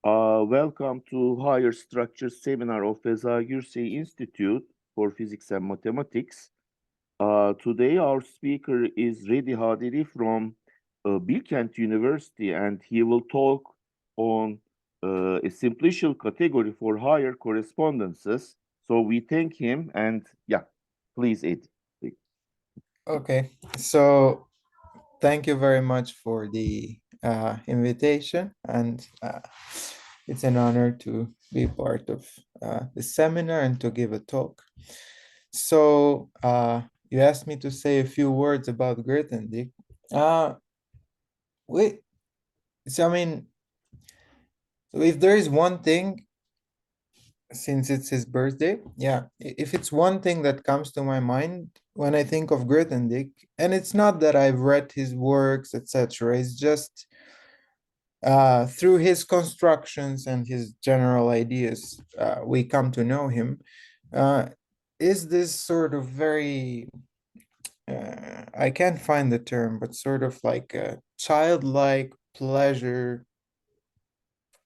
Welcome to Higher Structure Seminar of Feza Gürsey Institute for Physics and Mathematics. Today our speaker is Redi Haderi from Bilkent University, and he will talk on a simplicial category for higher correspondences. So we thank him, and yeah, please, Ed. Okay, so thank you very much for the invitation, and it's an honor to be part of the seminar and to give a talk. So you asked me to say a few words about Grothendieck. Uh, we, so I mean, so if there is one thing, since it's his birthday, yeah, if it's one thing that comes to my mind when I think of Grothendieck, and it's not that I've read his works, etc., it's just through his constructions and his general ideas, we come to know him. Uh, is this sort of very, I can't find the term, but sort of like a childlike pleasure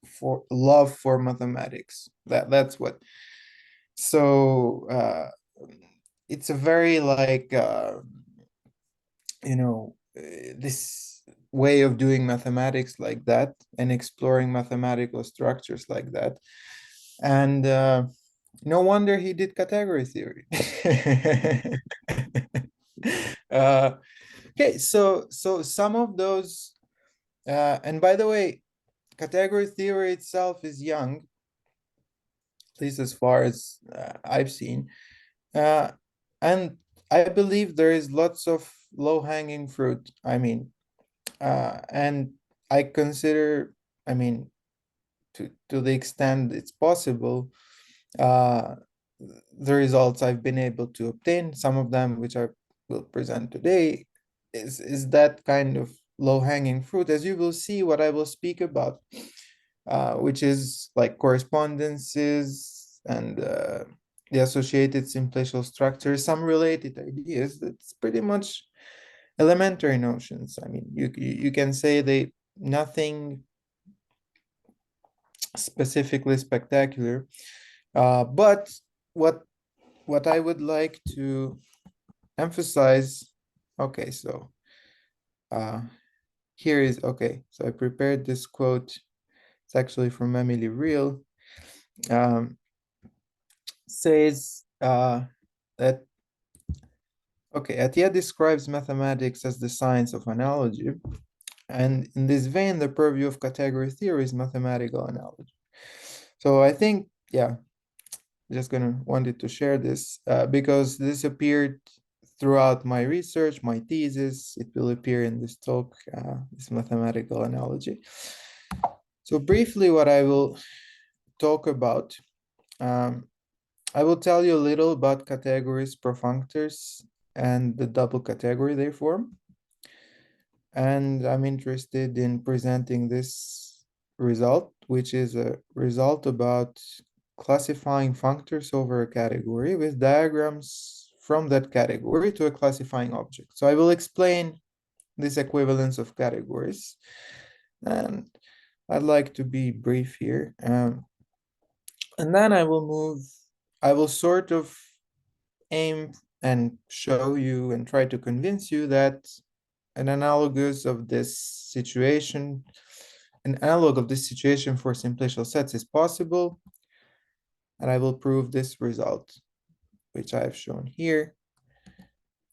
for love for mathematics. That's what. So it's a very like this way of doing mathematics like that and exploring mathematical structures like that. And no wonder he did category theory. uh, okay, so some of those, and by the way, category theory itself is young, at least as far as I've seen. Uh, and I believe there is lots of low-hanging fruit. I mean, and I consider, I mean, to the extent it's possible, uh, the results I've been able to obtain, some of them which I will present today, is that kind of low-hanging fruit, as you will see what I will speak about, which is like correspondences and the associated simplicial structures, some related ideas. That's pretty much elementary notions. I mean, you can say they nothing specifically spectacular, but what what I would like to emphasize. Okay, so uh, here is okay. So I prepared this quote. It's actually from Emily Real. Um, says that okay, Atiyah describes mathematics as the science of analogy, and in this vein, the purview of category theory is mathematical analogy. So I think, yeah, just gonna wanted to share this because this appeared throughout my research, my thesis. It will appear in this talk, this mathematical analogy. So briefly, what I will talk about, um, I will tell you a little about categories, perfunctors, and the double category they form. And I'm interested in presenting this result, which is a result about classifying functors over a category with diagrams from that category to a classifying object. So I will explain this equivalence of categories. And I'd like to be brief here. And then I will sort of aim and show you and try to convince you that an analogous of this situation, an analog of this situation for simplicial sets is possible. And I will prove this result, which I have shown here.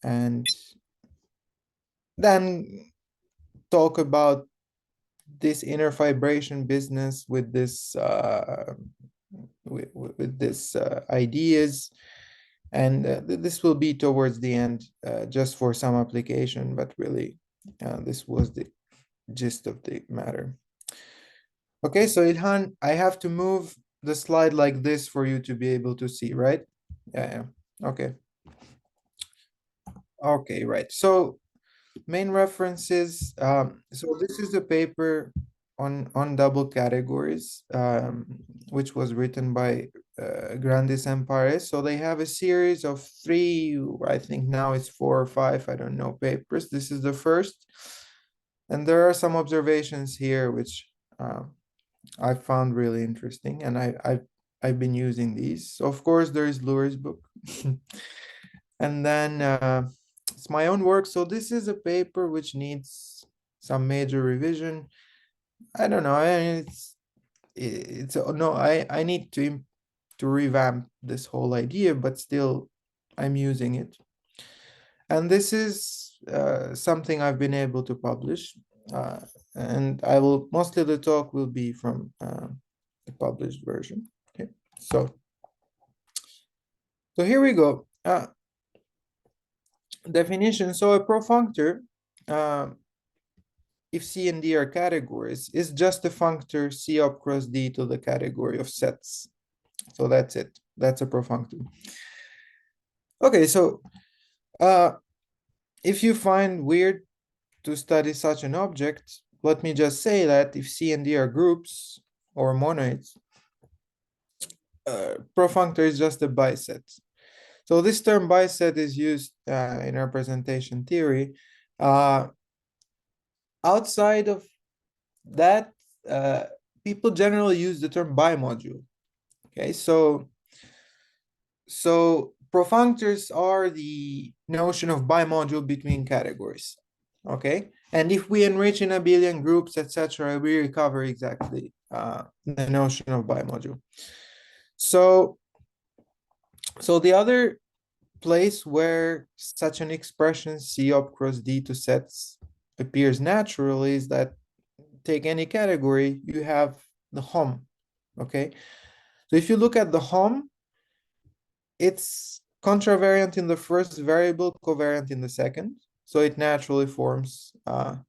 And then talk about this inner vibration business with this with this ideas, and this will be towards the end, just for some application, but really this was the gist of the matter. Okay, so Ilhan, I have to move the slide like this for you to be able to see, right? Yeah. Okay. Okay, right. So main references. So this is a paper on double categories, which was written by Grandis and Pares. So they have a series of three, I think now it's 4 or 5, I don't know, papers. This is the first. And there are some observations here which I found really interesting, and I've been using these. So of course, there is Lure's book, and then it's my own work. So this is a paper which needs some major revision. I don't know. It's no. I need to revamp this whole idea, but still, I'm using it. And this is something I've been able to publish. And I will, mostly the talk will be from the published version. Okay, so here we go. Definition. So a profunctor, if C and D are categories, is just a functor C up cross D to the category of sets. So that's it. That's a profunctor. Okay, so if you find weird to study such an object, let me just say that if C and D are groups or monoids, profunctor is just a biset. So this term biset is used in representation theory. Outside of that, people generally use the term bimodule. Okay, so profunctors are the notion of bimodule between categories. Okay, and if we enrich in abelian groups, etc., we recover exactly the notion of bimodule. So the other place where such an expression C up cross D to sets appears naturally is that take any category, you have the hom. Okay, so if you look at the hom, it's contravariant in the first variable, covariant in the second. So it naturally forms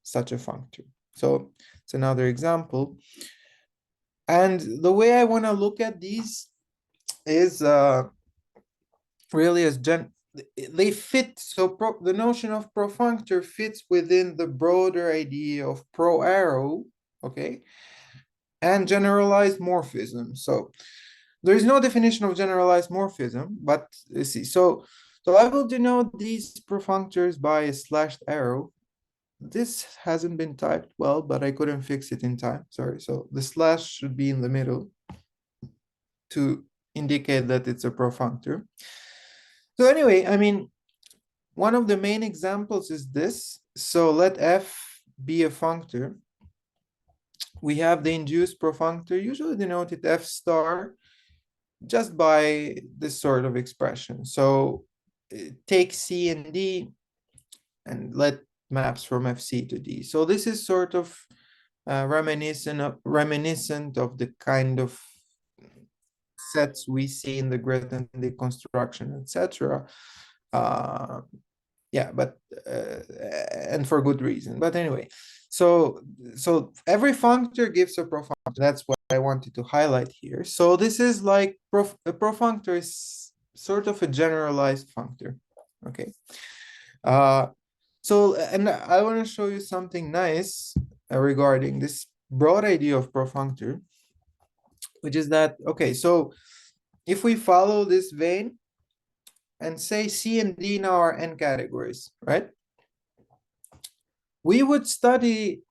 such a functor. So it's another example. And the way I want to look at these is really as they fit. So the notion of profunctor fits within the broader idea of pro-arrow, okay, and generalized morphism. So there is no definition of generalized morphism, but you see, so I will denote these profunctors by a slashed arrow. This hasn't been typed well, but I couldn't fix it in time. Sorry. So the slash should be in the middle to indicate that it's a profunctor. So anyway, I mean, one of the main examples is this. So let F be a functor. We have the induced profunctor, usually denoted F star, just by this sort of expression. So take C and D and let maps from FC to D. So this is sort of reminiscent of the kind of sets we see in the Grothendieck deconstruction, etc. Yeah, but and for good reason. But anyway, so every functor gives a profunctor. That's what I wanted to highlight here. So this is like a profunctor is sort of a generalized functor. Okay. So and I want to show you something nice regarding this broad idea of profunctor, which is that, okay, so if we follow this vein and say C and D now are n categories, right? We would study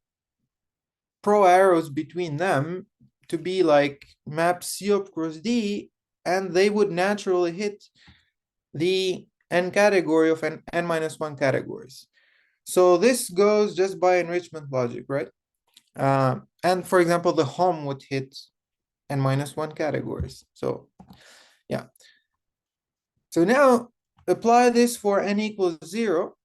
pro-arrows between them to be like map C up cross D, and they would naturally hit the n category of n minus 1 categories. So this goes just by enrichment logic, right? And for example, the hom would hit n minus 1 categories. So yeah. So now apply this for n equals 0.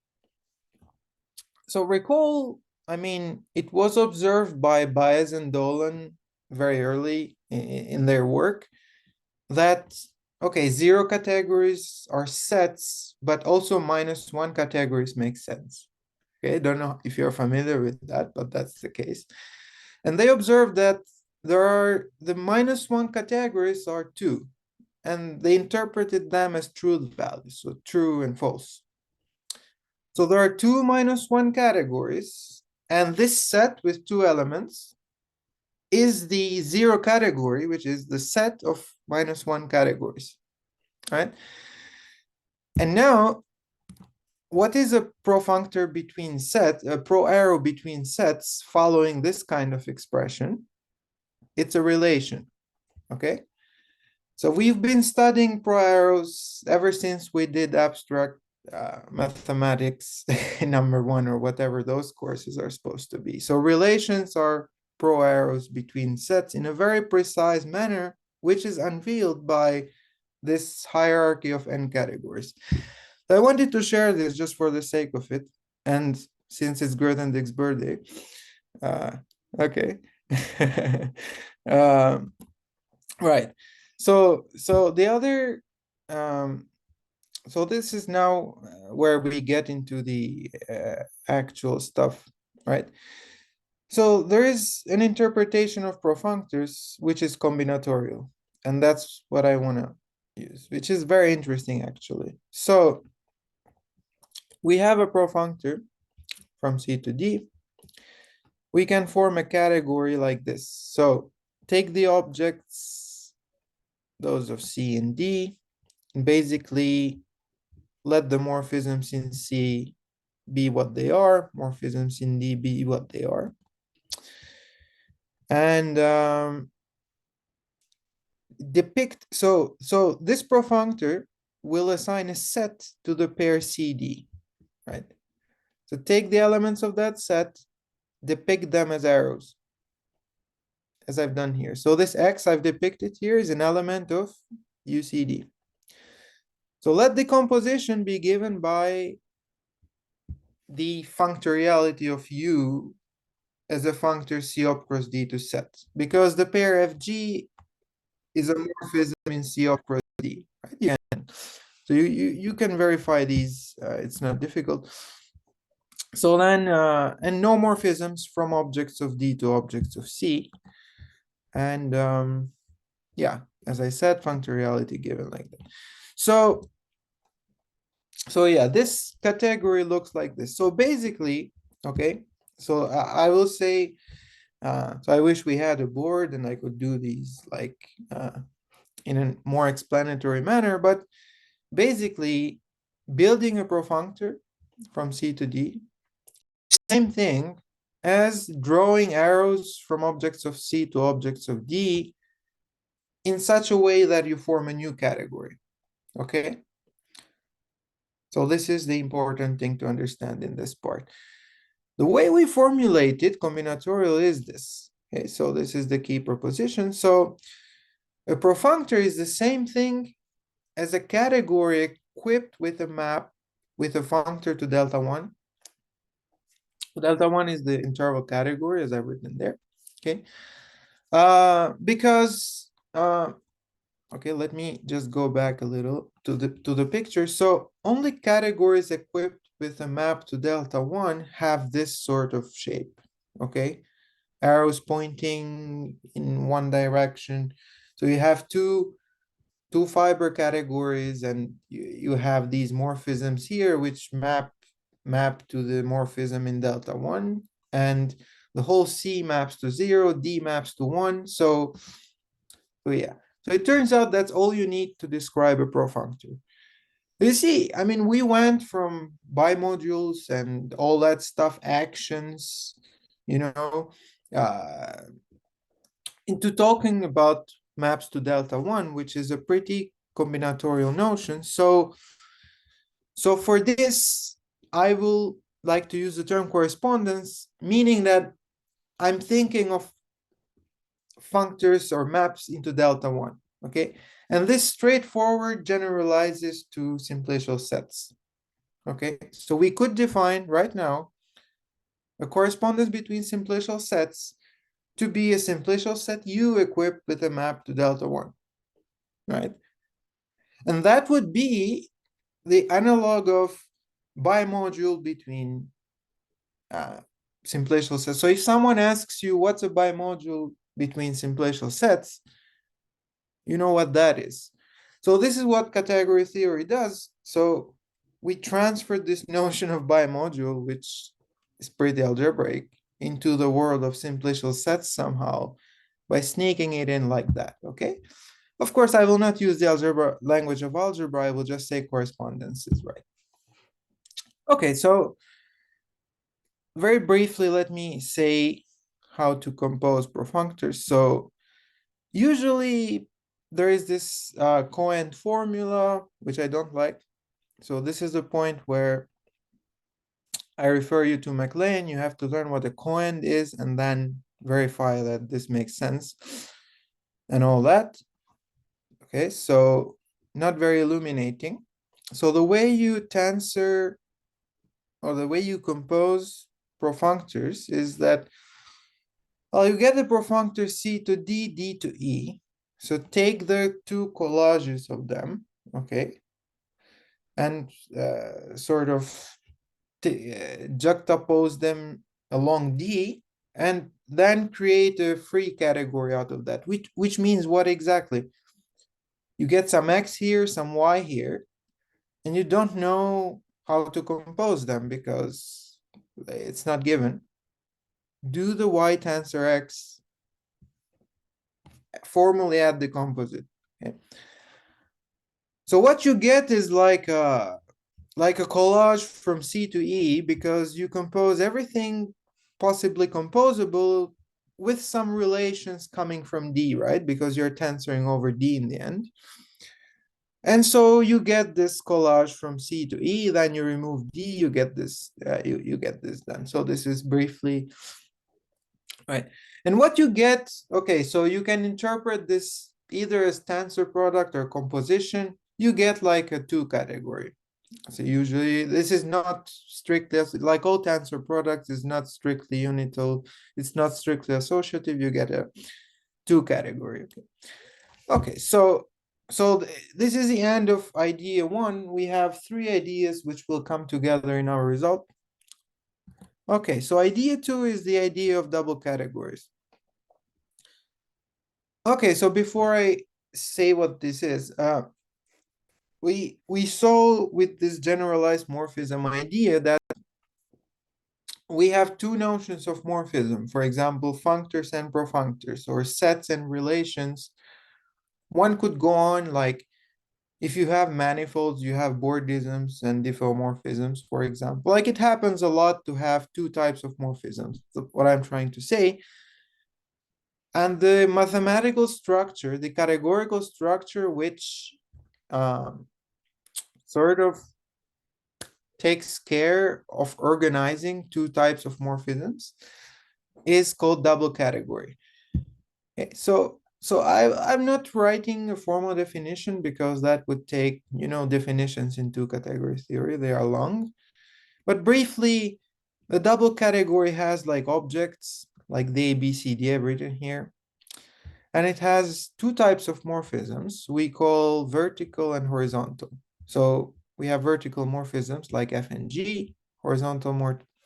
So recall, I mean, it was observed by Baez and Dolan very early in their work that, okay, 0 categories are sets, but also minus 1 categories make sense. Okay, don't know if you're familiar with that, but that's the case. And they observed that the minus 1 categories are 2, and they interpreted them as truth values, so true and false. So there are 2 minus 1 categories, and this set with 2 elements is the 0 category, which is the set of minus 1 categories, right? And now, what is a profunctor between sets, a pro-arrow between sets following this kind of expression? it's a relation, okay? So we've been studying pro-arrows ever since we did abstract mathematics number 1 or whatever those courses are supposed to be. So relations are pro-arrows between sets in a very precise manner, which is unveiled by this hierarchy of n categories. I wanted to share this just for the sake of it, and since it's Grothendieck's birthday, okay. Right. So the other, so this is now where we get into the actual stuff, right? So there is an interpretation of profunctors which is combinatorial, and that's what I want to use, which is very interesting actually. So we have a profunctor from C to D. We can form a category like this. So take the objects, those of C and D, and basically let the morphisms in C be what they are, morphisms in D be what they are. And depict, so this profunctor will assign a set to the pair CD, right? So take the elements of that set, depict them as arrows, as I've done here. So this X I've depicted here is an element of UCD. So let the composition be given by the functoriality of U as a functor C op cross D to set, because the pair FG is a morphism in C op cross D, right? You can, so you can verify these, it's not difficult. So then, and no morphisms from objects of D to objects of C. And yeah, as I said, functoriality given like that. So yeah, this category looks like this. So basically, okay, so I will say, so I wish we had a board and I could do these like in a more explanatory manner, but basically building a profunctor from C to D, same thing as drawing arrows from objects of C to objects of D in such a way that you form a new category, okay? So this is the important thing to understand in this part. The way we formulate it, combinatorial, is this. Okay, so this is the key proposition. So a profunctor is the same thing as a category equipped with a map with a functor to delta 1. Delta 1 is the interval category, as I've written there. Okay, because okay, let me just go back a little to the picture. So only categories equipped with a map to delta 1 have this sort of shape, okay? Arrows pointing in one direction. So you have two fiber categories, and you have these morphisms here which map to the morphism in delta 1, and the whole C maps to 0, D maps to 1. So yeah. So it turns out that's all you need to describe a profunctor. You see, I mean, we went from bimodules and all that stuff, actions, you know, into talking about maps to delta 1, which is a pretty combinatorial notion. So for this, I will like to use the term correspondence, meaning that I'm thinking of functors or maps into delta 1, okay? And this straightforward generalizes to simplicial sets, okay? So we could define right now a correspondence between simplicial sets to be a simplicial set U equipped with a map to delta 1, right? And that would be the analog of bimodule between simplicial sets. So if someone asks you what's a bimodule between simplicial sets, you know what that is. So this is what category theory does. So we transferred this notion of bimodule, which is pretty algebraic, into the world of simplicial sets somehow by sneaking it in like that, okay? Of course, I will not use the algebra language of algebra. I will just say correspondences, right? Okay, so very briefly, let me say how to compose profunctors. So Usually there is this Cohen formula, which I don't like. So this is the point where I refer you to McLean. You have to learn what a Cohen is and then verify that this makes sense and all that. Okay, so not very illuminating. So the way you tensor or the way you compose profunctors is that, well, you get the profunctor C to D, D to E. So take the two collages of them, okay, and sort of juxtapose them along D, and then create a free category out of that, which means what exactly? You get some X here, some Y here, and you don't know how to compose them because it's not given. Do the Y tensor X, formally add the composite. Okay. So what you get is like a collage from C to E, because you compose everything possibly composable with some relations coming from D, right? Because you're tensoring over D in the end. And so you get this collage from C to E, then you remove D, you get this, you get this done. So this is briefly, right? And what you get, okay, so you can interpret this either as tensor product or composition. You get like a two category. So usually this is not strictly, like all tensor products is not strictly unital, it's not strictly associative, you get a two category. Okay, okay, so this is the end of idea one. We have three ideas which will come together in our result. Okay, so idea two is the idea of double categories. Okay, so before I say what this is, we saw with this generalized morphism idea that we have two notions of morphism, for example, functors and profunctors, or sets and relations. One could go on like, if you have manifolds, you have Bordisms and diffeomorphisms, for example. Like it happens a lot to have two types of morphisms, what I'm trying to say. And the mathematical structure, the categorical structure, which sort of takes care of organizing two types of morphisms, is called double category. Okay, so I'm not writing a formal definition because that would take, definitions in two category theory. They are long. But briefly, the double category has like objects, like the A, B, C, D I've written here. And it has two types of morphisms we call vertical and horizontal. So we have vertical morphisms like F and G, horizontal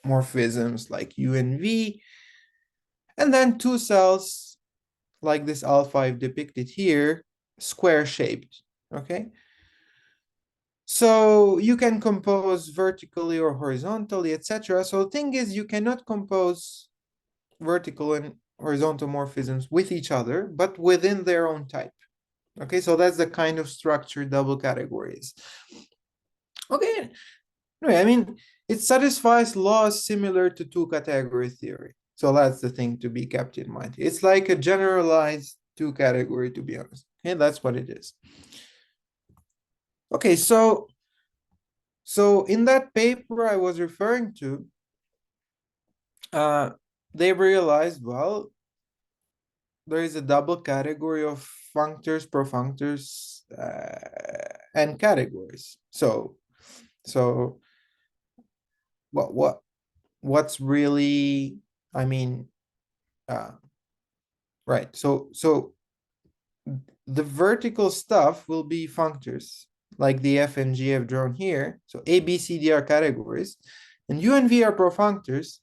morphisms like U and V, and then two cells like this alpha I've depicted here, square shaped, okay? So you can compose vertically or horizontally, etc. So the thing is, you cannot compose vertical and horizontal morphisms with each other, but within their own type. Okay, so that's the kind of structure double categories. Okay, anyway, I mean, it satisfies laws similar to two category theory. So that's the thing to be kept in mind. It's like a generalized two category, to be honest. Okay, that's what it is. Okay, so in that paper I was referring to, they realized, well, there is a double category of functors, profunctors, and categories. So what's really, I mean, right? So the vertical stuff will be functors, like the F and G I've drawn here. So A, B, C, D are categories, and U and V are profunctors.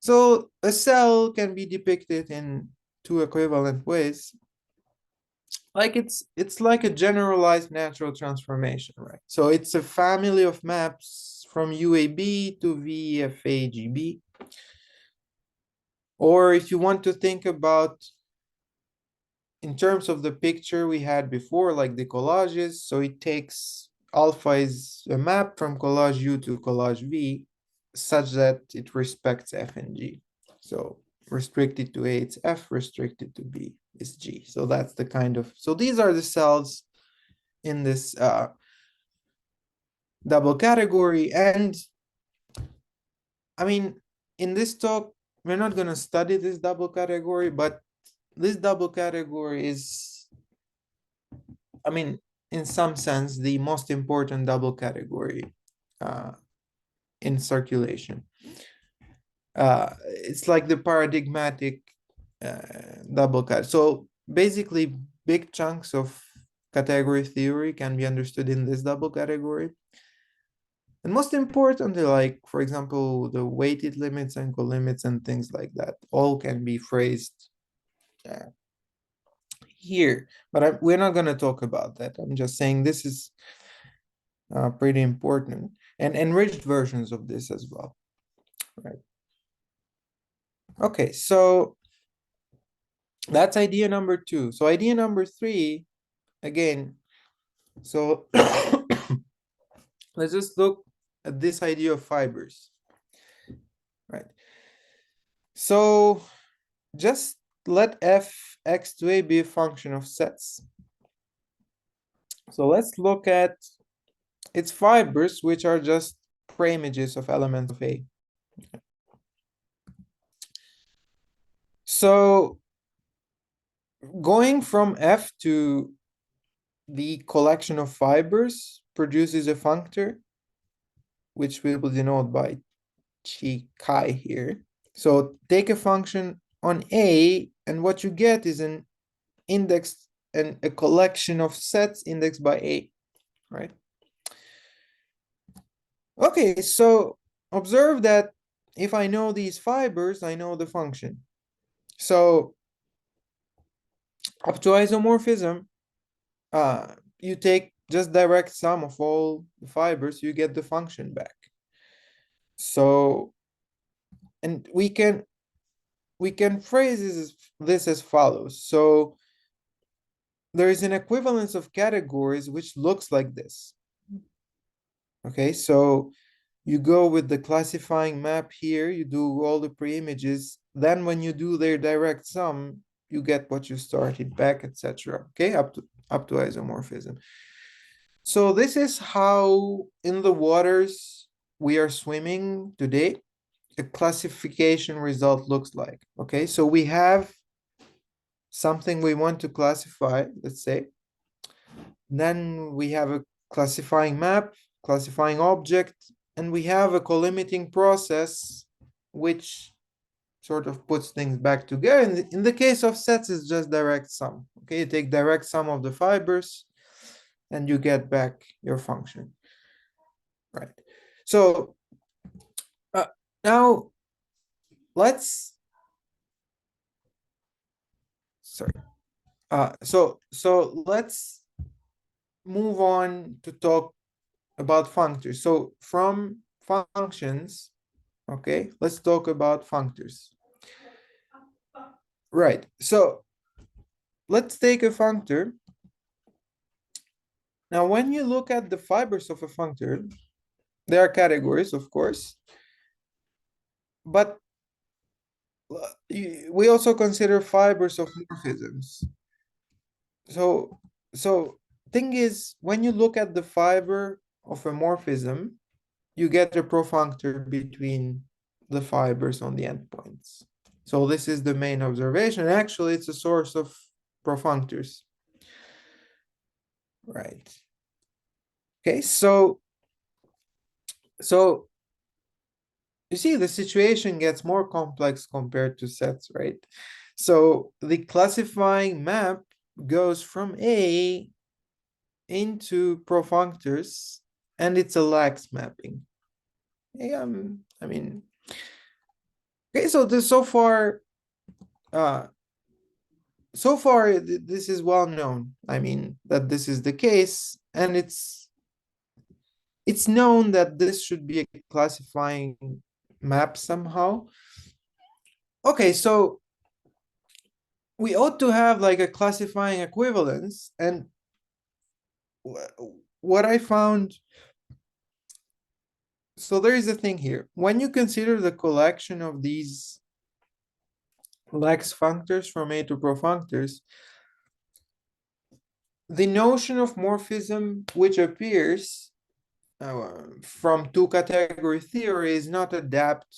So a cell can be depicted in two equivalent ways. Like it's like a generalized natural transformation, right? So it's a family of maps from UAB to VFAGB. Or if you want to think about in terms of the picture we had before, like the collages, so it takes alpha is a map from collage U to collage V such that it respects F and G. So restricted to A, it's F, restricted to B, is G. So that's the kind of, so these are the cells in this double category. And I mean, in this talk, we're not going to study this double category, but this double category is, I mean, in some sense, the most important double category in circulation. It's like the paradigmatic double cat. So basically, big chunks of category theory can be understood in this double category. And most importantly, like, for example, the weighted limits and colimits and things like that, all can be phrased here. But we're not going to talk about that. I'm just saying this is pretty important. And enriched versions of this as well, right? Okay, so that's idea number 2. So idea number 3, again, so let's just look at this idea of fibers, right? So just let f x to a be a function of sets. So let's look at its fibers, which are just preimages of elements of A. So going from F to the collection of fibers produces a functor, which we will denote by chi here. So take a function on A, and what you get is an index and a collection of sets indexed by A, right? Okay, so observe that if I know these fibers, I know the function. So up to isomorphism, you take just direct sum of all the fibers, you get the function back. So, and we can phrase this as follows. So there is an equivalence of categories which looks like this. Okay, so you go with the classifying map here, you do all the preimages, then when you do their direct sum, you get what you started back, etc. Okay, up to isomorphism. So this is how in the waters we are swimming today, a classification result looks like. Okay, so we have something we want to classify, let's say. Then we have a classifying map, classifying object, and we have a collimating process, which sort of puts things back together. In the case of sets, it's just direct sum. Okay, you take direct sum of the fibers, and you get back your function, right? So now let's, sorry. So let's move on to talk about functors. So from functions, okay, let's talk about functors. Right, so let's take a functor. Now, when you look at the fibers of a functor, there are categories, of course, but we also consider fibers of morphisms. So thing is, when you look at the fiber of a morphism, you get a profunctor between the fibers on the endpoints. So this is the main observation. Actually, it's a source of profunctors. Right. Okay, so you see the situation gets more complex compared to sets, right? So the classifying map goes from A into profunctors, and it's a lax mapping. Yeah, I mean, okay, so this so far this is well known. I mean that this is the case, and it's known that this should be a classifying map somehow. Okay, so we ought to have like a classifying equivalence, and what I found, so there is a thing here. When you consider the collection of these lax functors from A to profunctors, the notion of morphism which appears from two-category theory is not adapted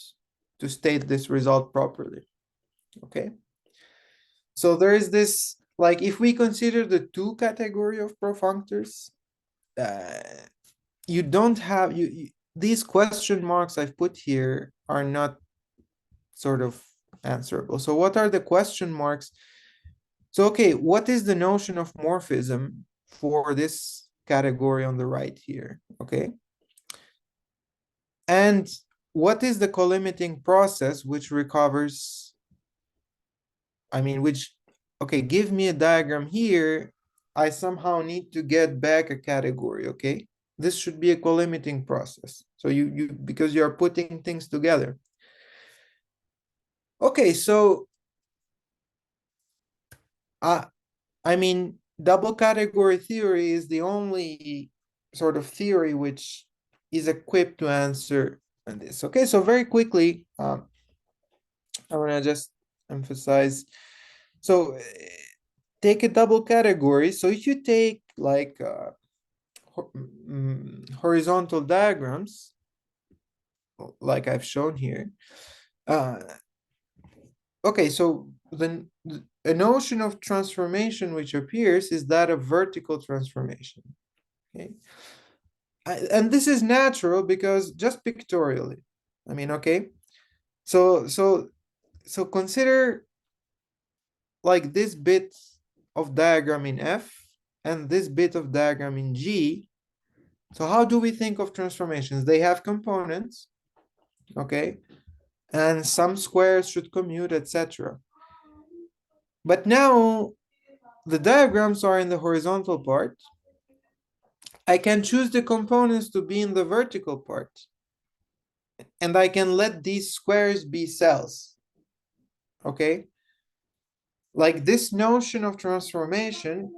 to state this result properly. Okay, so there is this, like, if we consider the two category of profunctors, you don't have these question marks I've put here are not sort of answerable. So what are the question marks? So, okay, what is the notion of morphism for this category on the right here? Okay. And what is the collimating process which recovers, okay, give me a diagram here. I somehow need to get back a category, okay? This should be a collimating process. So because you're putting things together. Okay, so double category theory is the only sort of theory which is equipped to answer this. Okay, so very quickly, I want to just emphasize. So take a double category. So if you take like horizontal diagrams, like I've shown here, okay, so then a notion of transformation which appears is that of vertical transformation. Okay, and this is natural because just pictorially, okay, so consider like this bit of diagram in F and this bit of diagram in G. So how do we think of transformations? They have components, okay, and some squares should commute, etc. But now the diagrams are in the horizontal part. I can choose the components to be in the vertical part. And I can let these squares be cells. Okay? Like this notion of transformation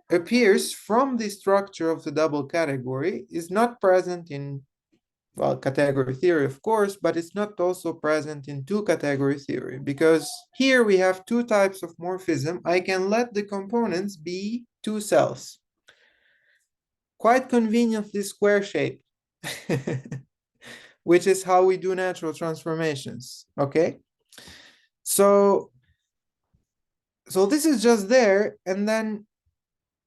appears from the structure of the double category, is not present in, well, category theory, of course, but it's not also present in two category theory, because here we have two types of morphism. I can let the components be two cells. Quite conveniently square shaped, which is how we do natural transformations, okay? So this is just there, and then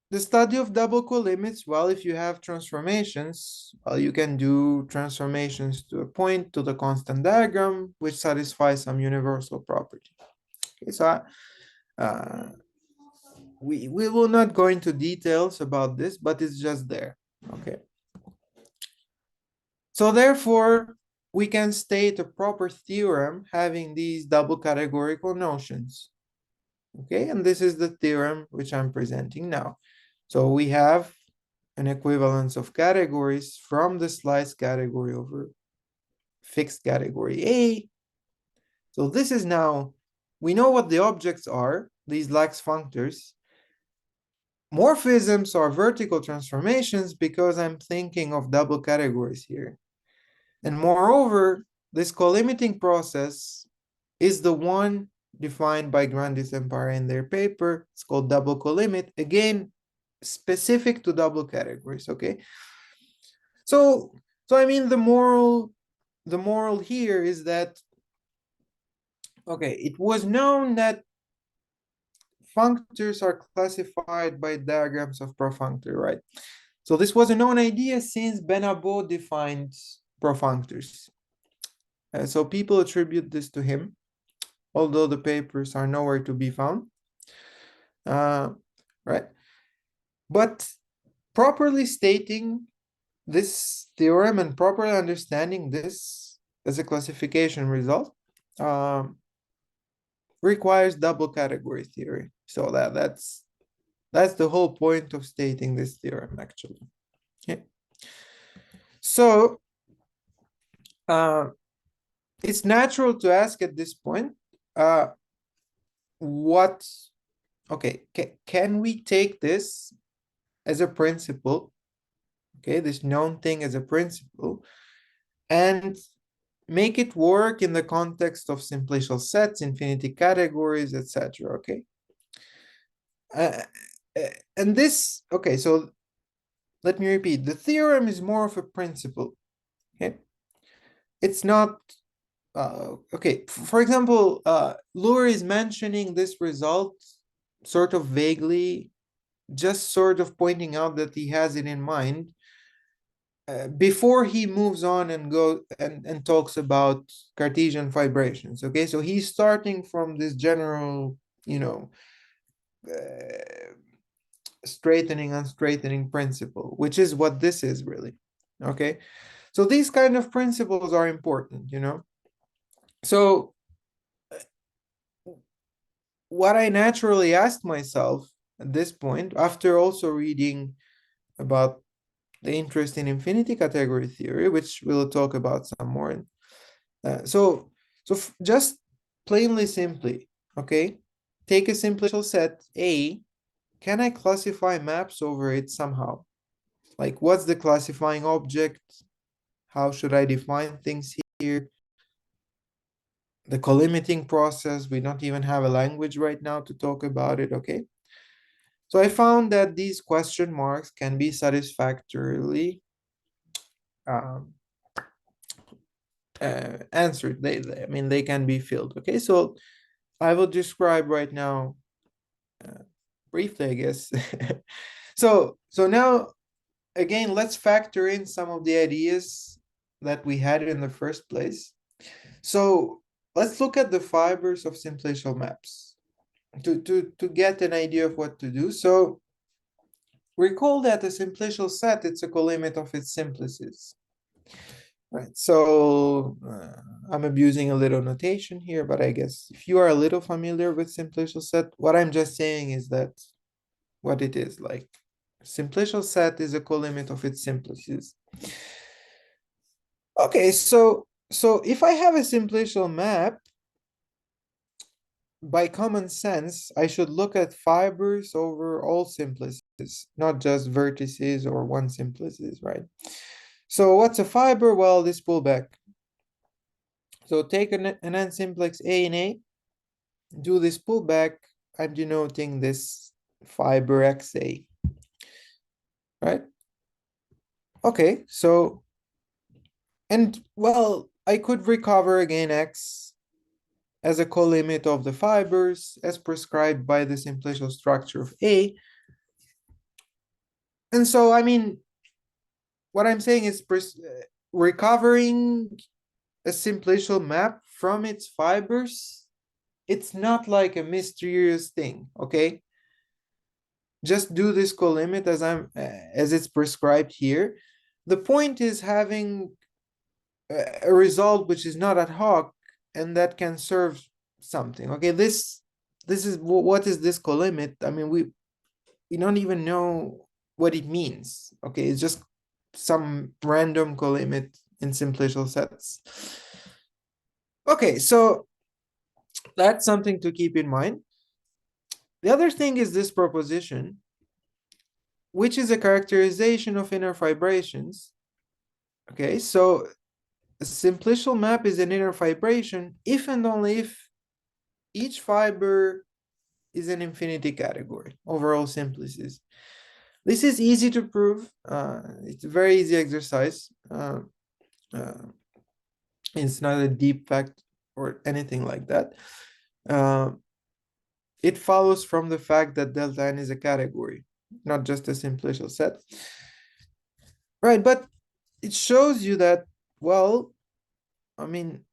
the study of double colimits, well, if you have transformations, well, you can do transformations to a point to the constant diagram, which satisfies some universal property. Okay, so we will not go into details about this, but it's just there. Okay. So therefore, we can state a proper theorem having these double categorical notions. Okay, and this is the theorem which I'm presenting now. So we have an equivalence of categories from the sliced category over fixed category A. So this is now, we know what the objects are, these lax functors. Morphisms are vertical transformations because I'm thinking of double categories here. And moreover, this collimating process is the one defined by Grandis and Paré in their paper. It's called double colimit. Again, specific to double categories, okay? So the moral here is that, okay, it was known that functors are classified by diagrams of profunctor, right? So this was a known idea since Benabo defined profunctors. So people attribute this to him, although the papers are nowhere to be found. Right? But properly stating this theorem and properly understanding this as a classification result requires double category theory. So that's the whole point of stating this theorem, actually. Okay. So it's natural to ask at this point, can we take this as a principle, okay, this known thing as a principle, and make it work in the context of simplicial sets, infinity categories, etc. Okay. And this, okay, so let me repeat. The theorem is more of a principle. Okay. It's not, okay. For example, Lure is mentioning this result sort of vaguely, just sort of pointing out that he has it in mind before he moves on and talks about Cartesian fibrations. Okay, so he's starting from this general, you know, straightening unstraightening principle, which is what this is really. Okay, so these kind of principles are important, you know. So what I naturally asked myself at this point, after also reading about the interest in infinity category theory, which we'll talk about some more. So just plainly simply, okay, take a simplicial set A. Can I classify maps over it somehow? Like, what's the classifying object? How should I define things here? The collimating process, we don't even have a language right now to talk about it, okay? So I found that these question marks can be satisfactorily um, answered. I mean, they can be filled. Okay, so I will describe right now briefly, I guess. So now again, let's factor in some of the ideas that we had in the first place. So let's look at the fibers of simplicial maps to get an idea of what to do. So recall that a simplicial set, it's a colimit of its simplices. Right, so I'm abusing a little notation here, but I guess if you are a little familiar with simplicial set, what I'm just saying is that what it is like. Simplicial set is a colimit of its simplices. Okay, so if I have a simplicial map, by common sense, I should look at fibers over all simplices, not just vertices or one simplices, right? So what's a fiber? Well, this pullback. So take an n-simplex A and A, do this pullback, I'm denoting this fiber XA, right? Okay, so, and well, I could recover again X as a colimit of the fibers as prescribed by the simplicial structure of A. And so, I mean, what I'm saying is recovering a simplicial map from its fibers, it's not like a mysterious thing, okay? Just do this colimit as it's prescribed here. The point is having a result which is not ad hoc and that can serve something. Okay, this is what is this colimit? I mean, we don't even know what it means. Okay, it's just some random colimit in simplicial sets. Okay, so that's something to keep in mind. The other thing is this proposition, which is a characterization of inner fibrations. Okay, so a simplicial map is an inner fibration if and only if each fiber is an infinity category, overall simplices. This is easy to prove. It's a very easy exercise. It's not a deep fact or anything like that. It follows from the fact that delta n is a category, not just a simplicial set. Right, but it shows you that, well, I mean,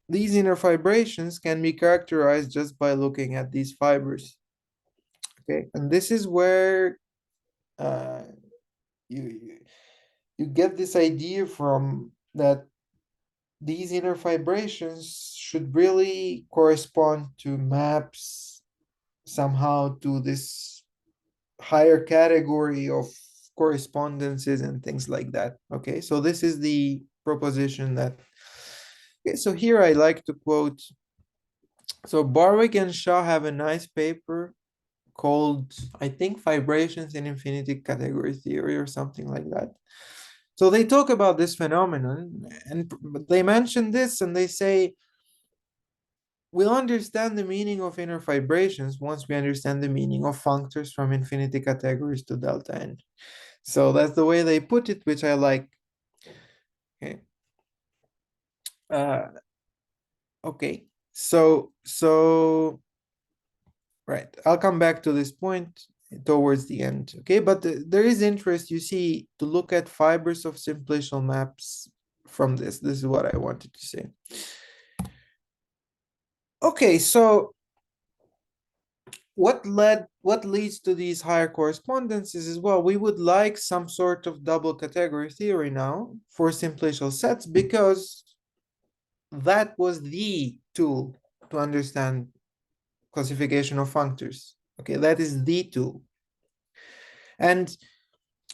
these inner fibrations can be characterized just by looking at these fibers. Okay, and this is where uh, you get this idea from that these inner fibrations should really correspond to maps somehow to this higher category of correspondences and things like that. Okay, so this is the proposition that, okay, so here I like to quote, so Barwick and Shaw have a nice paper called, I think, Fibrations in Infinity Category Theory or something like that. So they talk about this phenomenon, and they mention this, and they say, we'll understand the meaning of inner fibrations once we understand the meaning of functors from infinity categories to delta n. So that's the way they put it, which I like. Okay. Okay. So right. I'll come back to this point towards the end. Okay, but there is interest, you see, to look at fibers of simplicial maps from this. This is what I wanted to say. Okay, so what leads to these higher correspondences is, well, we would like some sort of double category theory now for simplicial sets, because that was the tool to understand classification of functors. Okay, that is the tool. And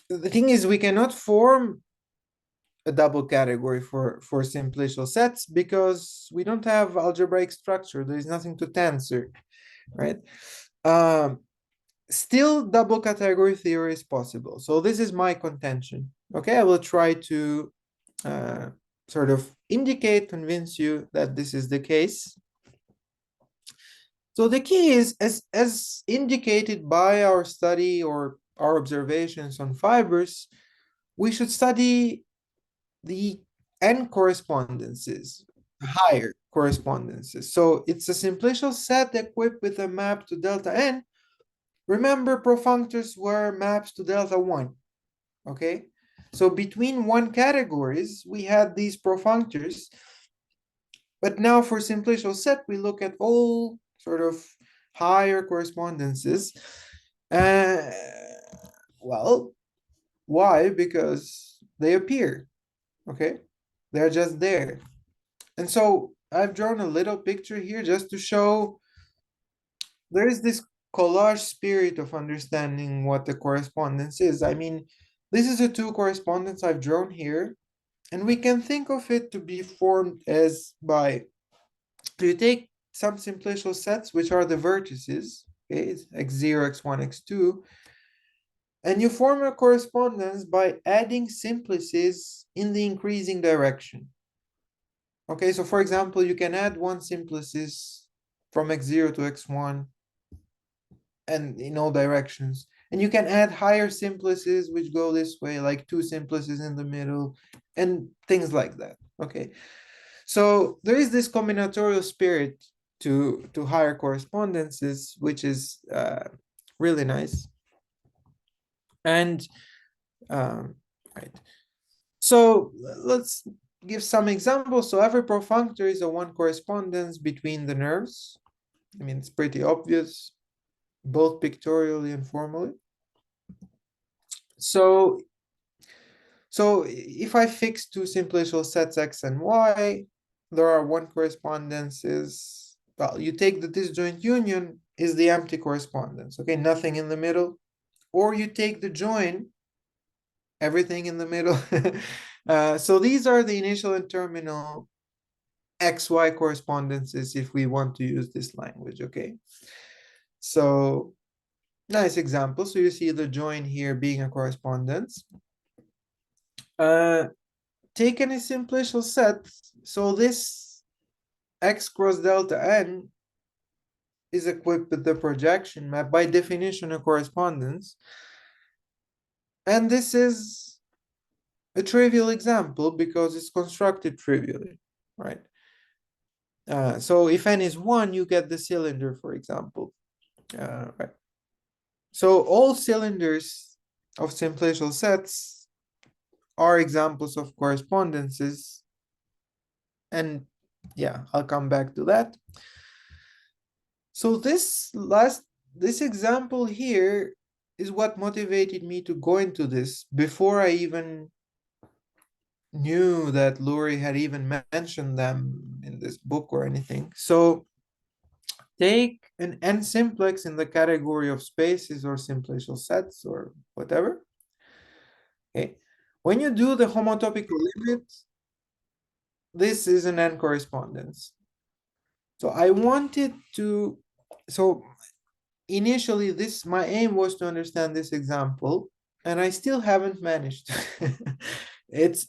the thing is, we cannot form a double category for simplicial sets because we don't have algebraic structure. There is nothing to tensor, right? Still, double category theory is possible. So this is my contention. Okay, I will try to sort of indicate, convince you that this is the case. So the key is, as indicated by our study or our observations on fibers, we should study the n correspondences, higher correspondences. So it's a simplicial set equipped with a map to delta n. Remember, profunctors were maps to delta 1, okay? So between one categories, we had these profunctors. But now for simplicial set, we look at all sort of higher correspondences. Uh, well, why? Because they appear, okay? They're just there. And so I've drawn a little picture here just to show there is this collage spirit of understanding what the correspondence is. I mean, this is a two correspondence I've drawn here, and we can think of it to be formed as by, you take some simplicial sets, which are the vertices, okay, x0, x1, x2, and you form a correspondence by adding simplices in the increasing direction. Okay, so for example, you can add one simplices from x0 to x1 and in all directions. And you can add higher simplices which go this way, like two simplices in the middle, and things like that. Okay, so there is this combinatorial spirit to higher correspondences, which is really nice. And right, so let's give some examples. So every profunctor is a one correspondence between the nerves. I mean, it's pretty obvious, both pictorially and formally. So if I fix two simplicial sets x and y, there are one correspondences. Well, you take the disjoint union is the empty correspondence, okay, nothing in the middle. Or you take the join, everything in the middle. So these are the initial and terminal xy correspondences if we want to use this language, okay? So nice example. So you see the join here being a correspondence. Take any simplicial set. So this x cross delta n is equipped with the projection map, by definition a correspondence. And this is a trivial example because it's constructed trivially, right? So if n is 1, you get the cylinder, for example. Right. So all cylinders of simplicial sets are examples of correspondences. And yeah, I'll come back to that. So this example here is what motivated me to go into this before I even knew that Lurie had even mentioned them in this book or anything. So take an n simplex in the category of spaces or simplicial sets or whatever. Okay. When you do the homotopical limit, this is an n correspondence. So I wanted to, so initially my aim was to understand this example, and I still haven't managed. It's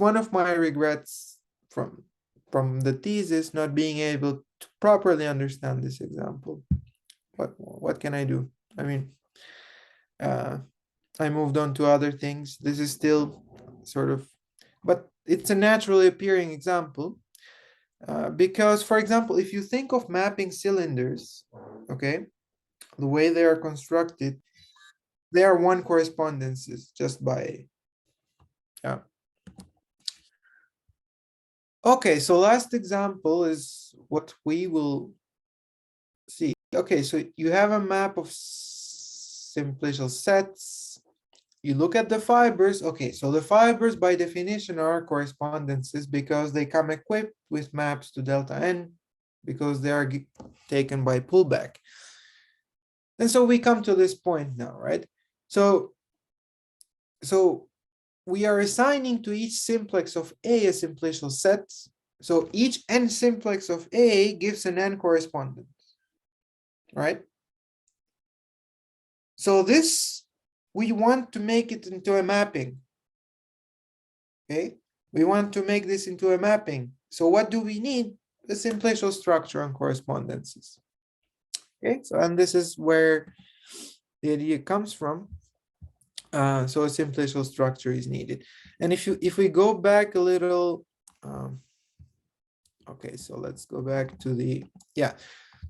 one of my regrets from the thesis, not being able to properly understand this example. But what can I do? I mean, I moved on to other things. This is still sort of, but it's a naturally appearing example. Because, for example, if you think of mapping cylinders, okay, the way they are constructed, they are one correspondences just by, yeah. Okay, so last example is what we will see. Okay, so you have a map of simplicial sets. You look at the fibers. Okay, so the fibers by definition are correspondences because they come equipped with maps to delta n because they are taken by pullback. And so we come to this point now, right? So we are assigning to each simplex of A a simplicial set. So each n simplex of A gives an n correspondence, right? So this, we want to make it into a mapping, okay? We want to make this into a mapping. So what do we need? A simplicial structure and correspondences. Okay, so and this is where the idea comes from. So a simplicial structure is needed. And if we go back a little, okay, so let's go back to the, yeah,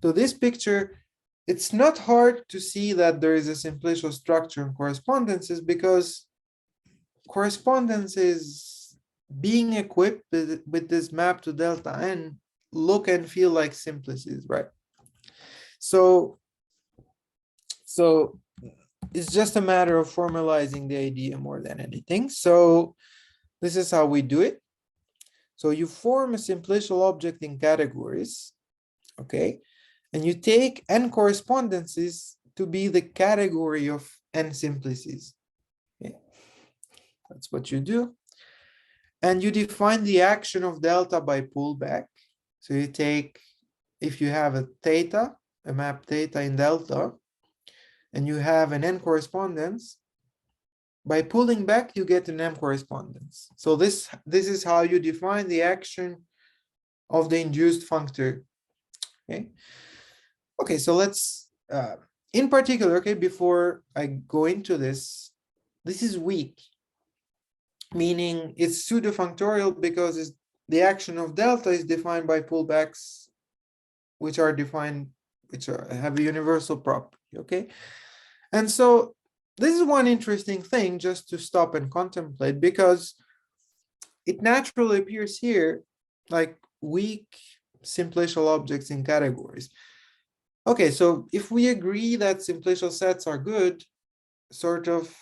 to this picture. It's not hard to see that there is a simplicial structure and correspondences because correspondences being equipped with this map to delta n look and feel like simplices, right? So it's just a matter of formalizing the idea more than anything. So this is how we do it. So you form a simplicial object in categories, okay? And you take n correspondences to be the category of n simplices. Okay? That's what you do. And you define the action of delta by pullback. So you take, if you have a theta, a map theta in delta, and you have an n correspondence, by pulling back, you get an m correspondence. So this is how you define the action of the induced functor. Okay. Okay, so let's, in particular, okay, before I go into this, this is weak, meaning it's pseudo-functorial because the action of delta is defined by pullbacks, which have a universal property, okay? And so this is one interesting thing just to stop and contemplate because it naturally appears here like weak simplicial objects in categories. Okay, so if we agree that simplicial sets are good, sort of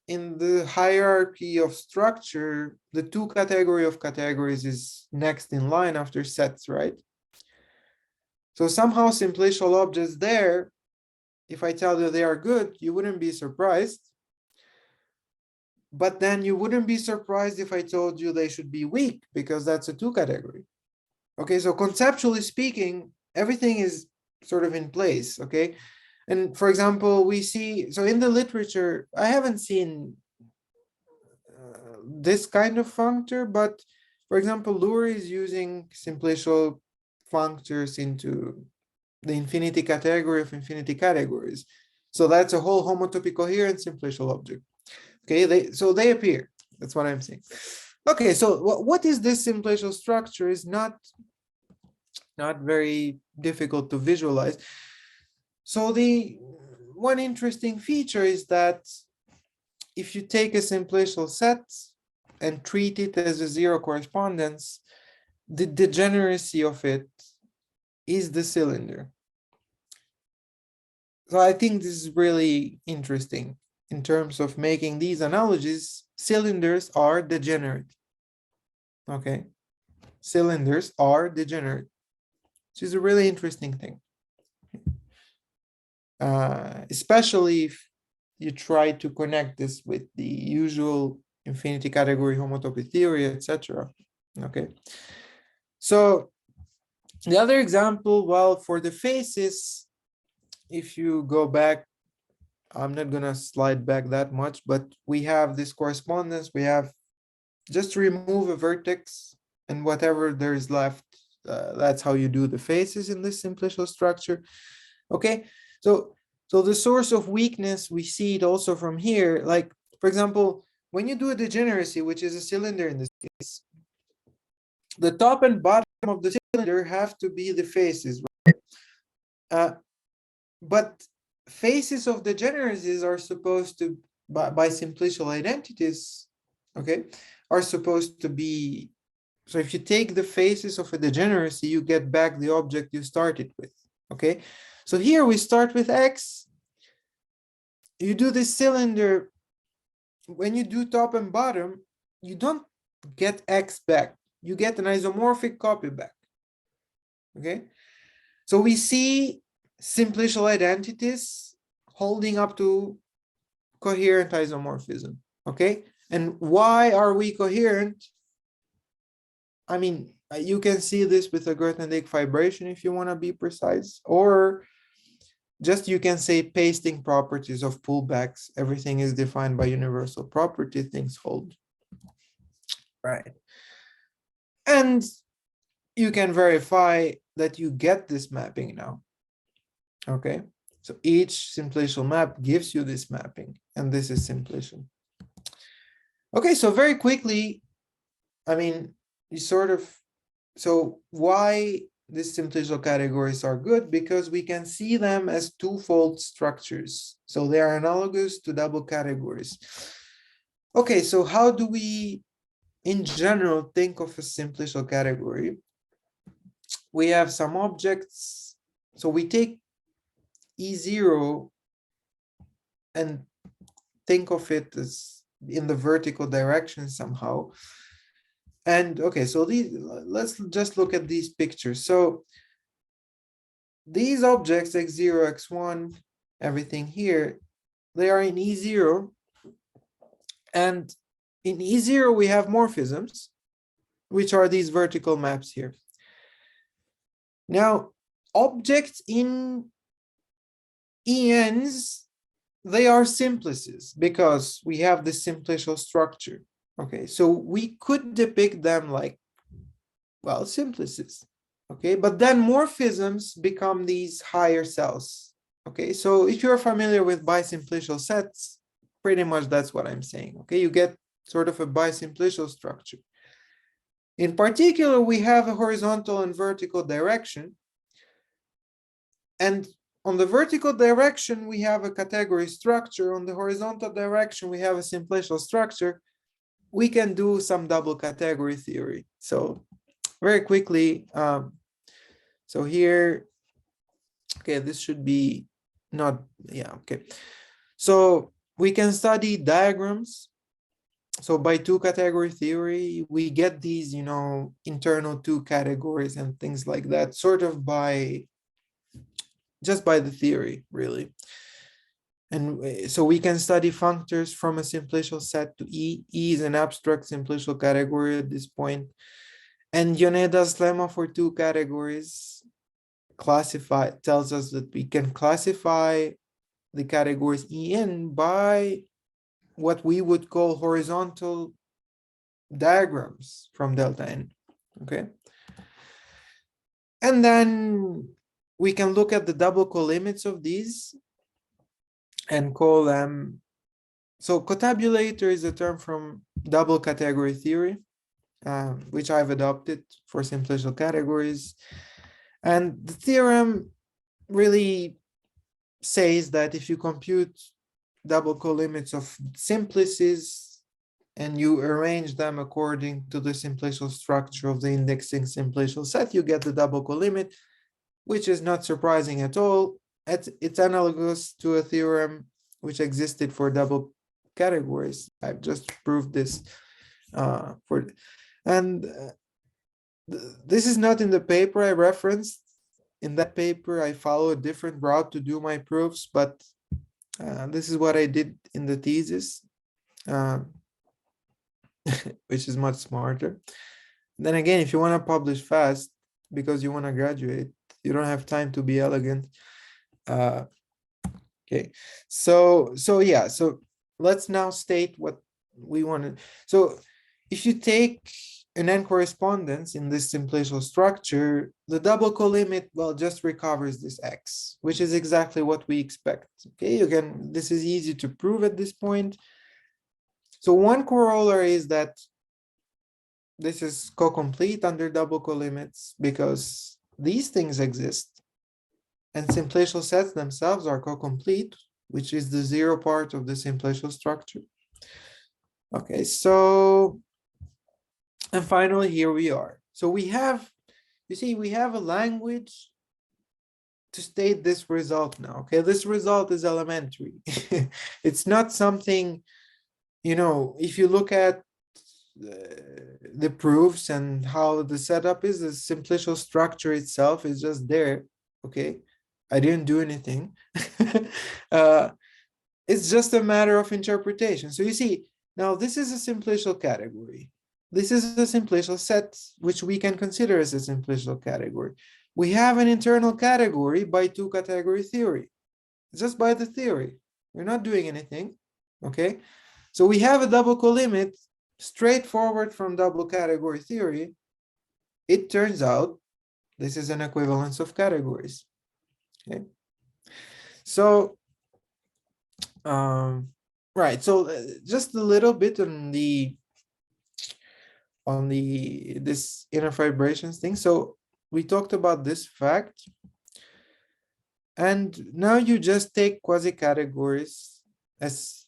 in the hierarchy of structure, the two category of categories is next in line after sets, right? So somehow simplicial objects there, if I tell you they are good, you wouldn't be surprised. But then you wouldn't be surprised if I told you they should be weak because that's a two category. Okay, so conceptually speaking, everything is sort of in place, okay? And for example, we see, so in the literature, I haven't seen this kind of functor, but for example, Lure is using simplicial functors into the infinity category of infinity categories. So that's a whole homotopy coherent simplicial object. Okay, so they appear. That's what I'm saying. Okay, so what is this simplicial structure is not very difficult to visualize. So the one interesting feature is that if you take a simplicial set and treat it as a zero correspondence, the degeneracy of it is the cylinder. So I think this is really interesting in terms of making these analogies. Cylinders are degenerate. Okay, cylinders are degenerate, which is a really interesting thing. Especially if you try to connect this with the usual infinity category homotopy theory, etc. Okay, so the other example, well, for the faces, if you go back I'm not gonna slide back that much, but we have this correspondence. We have just remove a vertex and whatever there is left. That's how you do the faces in this simplicial structure. Okay, so the source of weakness, we see it also from here. Like, for example, when you do a degeneracy, which is a cylinder in this case, the top and bottom of the cylinder have to be the faces, right? But faces of degeneracies are supposed to, by simplicial identities, okay, are supposed to be, so if you take the faces of a degeneracy, you get back the object you started with, okay? So here we start with X. You do this cylinder. When you do top and bottom, you don't get X back. You get an isomorphic copy back, okay? So we see simplicial identities holding up to coherent isomorphism, okay? And why are we coherent? I mean, you can see this with a Grothendieck fibration if you want to be precise, or just you can say pasting properties of pullbacks. Everything is defined by universal property, things hold, right? And you can verify that you get this mapping now, okay? So each simplicial map gives you this mapping, and this is simplicial. Okay, so very quickly, I mean, you sort of, so why these simplicial categories are good? Because we can see them as twofold structures. So they are analogous to double categories. Okay, so how do we, in general, think of a simplicial category? We have some objects. So we take E0 and think of it as in the vertical direction somehow. And okay, so let's just look at these pictures. So these objects, x0, x1, everything here, they are in E0. And in E0, we have morphisms, which are these vertical maps here. Now, objects in ENs, they are simplices because we have the simplicial structure. Okay, so we could depict them like, well, simplices. Okay, but then morphisms become these higher cells. Okay, so if you're familiar with bisimplicial sets, pretty much that's what I'm saying. Okay, you get sort of a bisimplicial structure. In particular, we have a horizontal and vertical direction. And on the vertical direction, we have a category structure. On the horizontal direction, we have a simplicial structure. We can do some double category theory. So very quickly, so here, okay, this should be not, yeah, okay. So we can study diagrams. So by two category theory, we get these, you know, internal two categories and things like that, sort of by, just by the theory, really. And so we can study functors from a simplicial set to E. E is an abstract simplicial category at this point. And Yoneda's lemma for two categories tells us that we can classify the categories En by what we would call horizontal diagrams from delta n, okay? And then we can look at the double colimits of these and call them, so cotabulator is a term from double category theory, which I've adopted for simplicial categories. And the theorem really says that if you compute double colimits of simplices and you arrange them according to the simplicial structure of the indexing simplicial set, you get the double colimit, which is not surprising at all. It's analogous to a theorem which existed for double categories. I've just proved this this is not in the paper I referenced. In that paper, I follow a different route to do my proofs, but this is what I did in the thesis, which is much smarter. Then again, if you want to publish fast because you want to graduate, you don't have time to be elegant. Okay, so yeah, so let's now state what we wanted. So if you take an n correspondence in this simplicial structure, the double colimit, well, just recovers this x, which is exactly what we expect. Okay, again, this is easy to prove at this point. So one corollary is that this is co-complete under double colimits because these things exist, and simplicial sets themselves are co-complete, which is the zero part of the simplicial structure. Okay, so, and finally, here we are. So we have, you see, we have a language to state this result now. Okay, this result is elementary. It's not something, you know, if you look at the proofs and how the setup is, the simplicial structure itself is just there. Okay, I didn't do anything. It's just a matter of interpretation. So you see, now this is a simplicial category. This is a simplicial set, which we can consider as a simplicial category. We have an internal category by two category theory, just by the theory. We're not doing anything, okay? So we have a double colimit straightforward from double category theory. It turns out this is an equivalence of categories, okay? So, right, so just a little bit on this inner fibrations thing. So we talked about this fact, and now you just take quasi-categories as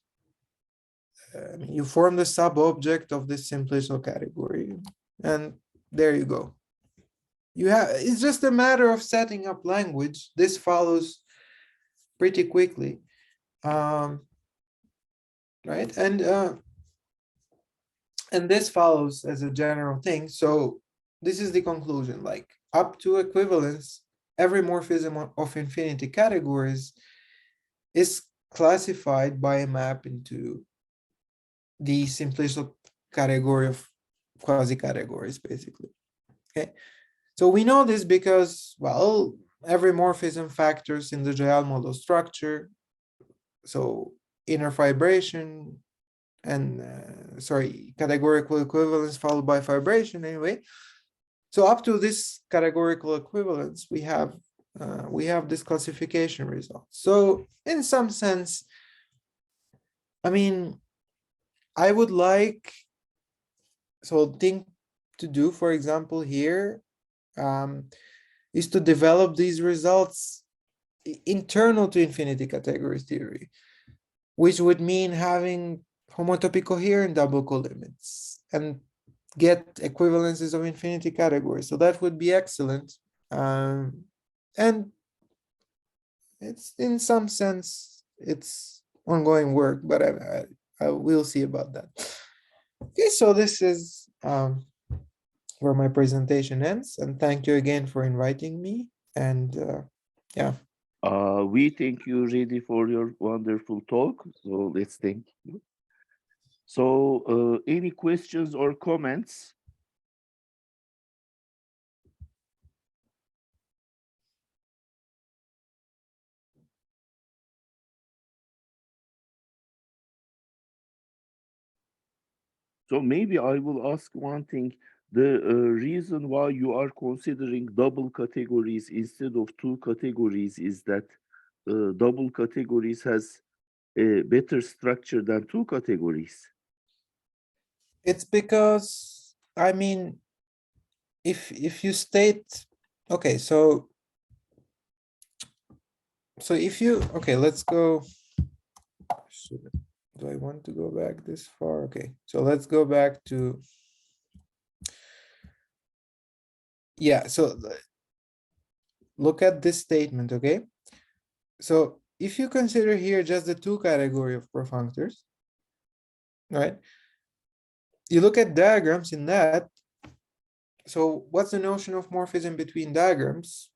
you form the sub-object of this simplicial category, and there you go. You have, it's just a matter of setting up language. This follows pretty quickly, right? And this follows as a general thing. So this is the conclusion, like up to equivalence, every morphism of infinity categories is classified by a map into the simplicial category of quasi-categories, basically. Okay, so we know this because, well, every morphism factors in the Joyal model structure. So inner fibration and categorical equivalence followed by fibration anyway. So up to this categorical equivalence, we have this classification result. So in some sense, I mean, I would like, so thing to do, for example, here is to develop these results internal to infinity category theory, which would mean having homotopy coherent double colimits and get equivalences of infinity categories. So that would be excellent. And it's, in some sense, it's ongoing work, but I will see about that. Okay, so this is where my presentation ends, and thank you again for inviting me. And yeah. We thank you, Redi, for your wonderful talk. So let's thank you. So any questions or comments? So maybe I will ask one thing. The reason why you are considering double categories instead of two categories is that double categories has a better structure than two categories. It's because, I mean, if you state, okay, so if you, okay, let's go. Do I want to go back this far? Okay, so let's go back to, yeah, so look at this statement, okay? So if you consider here just the two category of perfunctors, right? You look at diagrams in that. So what's the notion of morphism between diagrams?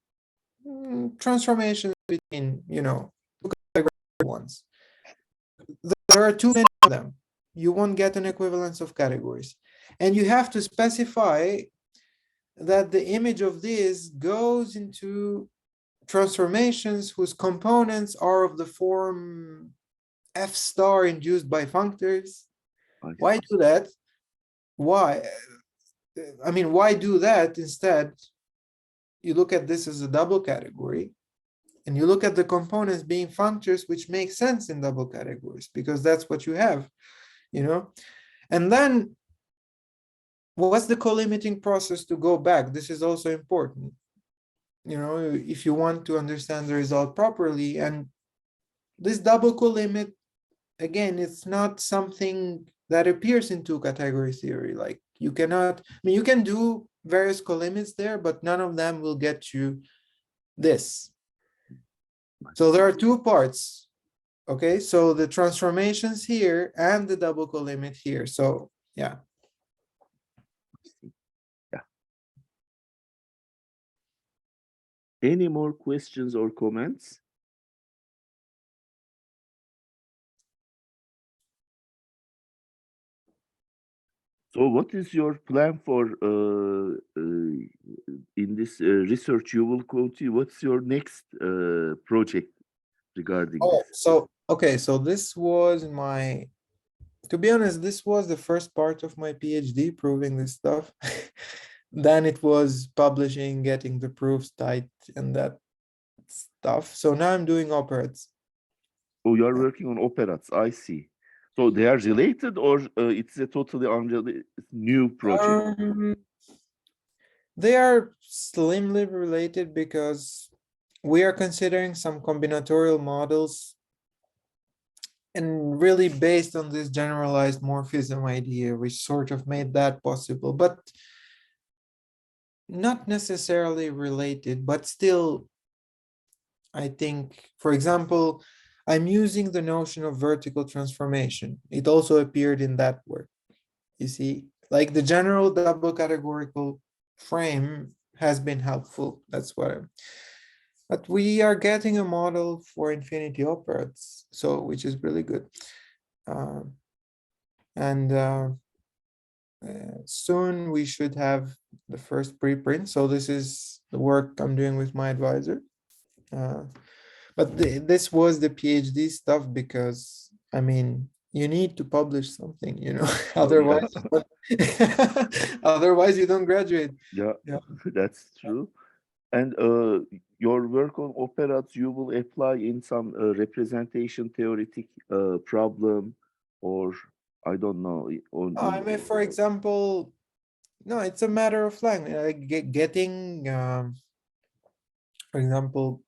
Transformations between, you know, two category ones. There are too many of them. You won't get an equivalence of categories. And you have to specify that the image of this goes into transformations whose components are of the form f star induced by functors. Why do that? Why? I mean, why do that? Instead, you look at this as a double category, and you look at the components being functors, which makes sense in double categories, because that's what you have, you know? And then, what's the co-limiting process to go back? This is also important, you know, if you want to understand the result properly. And this double co-limit, again, it's not something that appears in two-category theory. Like, you cannot, I mean, you can do various co-limits there, but none of them will get you this. So there are two parts, okay? So the transformations here and the double co-limit here. So yeah. Yeah. Any more questions or comments? So what is your plan for in this research you will continue? What's your next project regarding Oh, this? so okay, so this was my, to be honest, this was the first part of my PhD, proving this stuff. Then it was publishing, getting the proofs tight, and that stuff. So now I'm doing operas. Oh, you are working on operas. I see. So they are related, or it's a totally unrelated new project? They are slimly related because we are considering some combinatorial models, and really based on this generalized morphism idea, which sort of made that possible, but not necessarily related, but still, I think, for example, I'm using the notion of vertical transformation. It also appeared in that work. You see, like the general double categorical frame has been helpful. That's what I'm, but we are getting a model for infinity operas, so which is really good. Um, and soon we should have the first preprint. So this is the work I'm doing with my advisor. But this was the PhD stuff because, I mean, you need to publish something, you know, Oh, yeah. otherwise, otherwise you don't graduate. Yeah, Yeah. that's true. And your work on operas, you will apply in some representation theoretic problem, or I don't know, on I mean, for example, no, it's a matter of language. Getting, for example,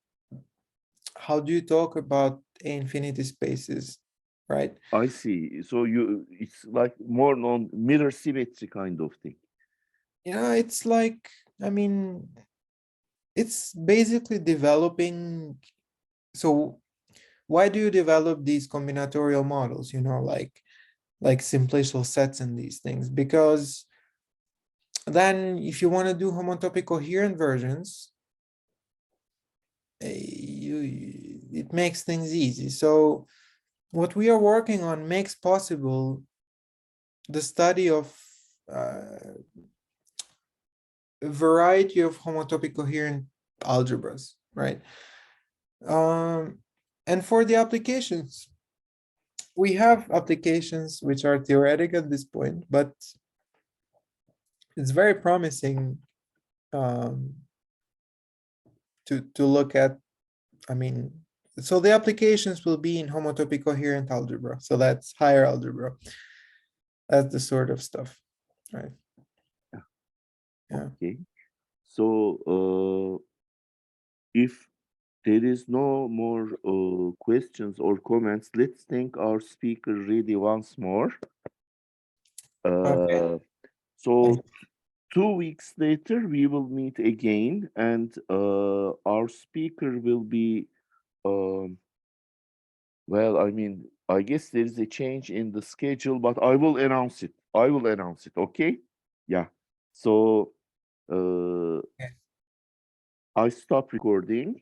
how do you talk about infinity spaces, right? I see. So it's like more on mirror symmetry kind of thing. Yeah, it's like, I mean, it's basically developing. So why do you develop these combinatorial models, you know, like simplicial sets and these things? Because then if you want to do homotopic coherent versions, it makes things easy. So what we are working on makes possible the study of a variety of homotopic coherent algebras, right? And for the applications, we have applications which are theoretic at this point, but it's very promising um, to look at. I mean, so the applications will be in homotopic coherent algebra. So that's higher algebra. That's the sort of stuff, right? Yeah. Yeah. Okay. So if there is no more questions or comments, let's thank our speaker really once more. Okay. So 2 weeks later, we will meet again, and our speaker will be, um, well, I mean, I guess there is a change in the schedule, but I will announce it. I will announce it, okay? Yeah. So I stop recording.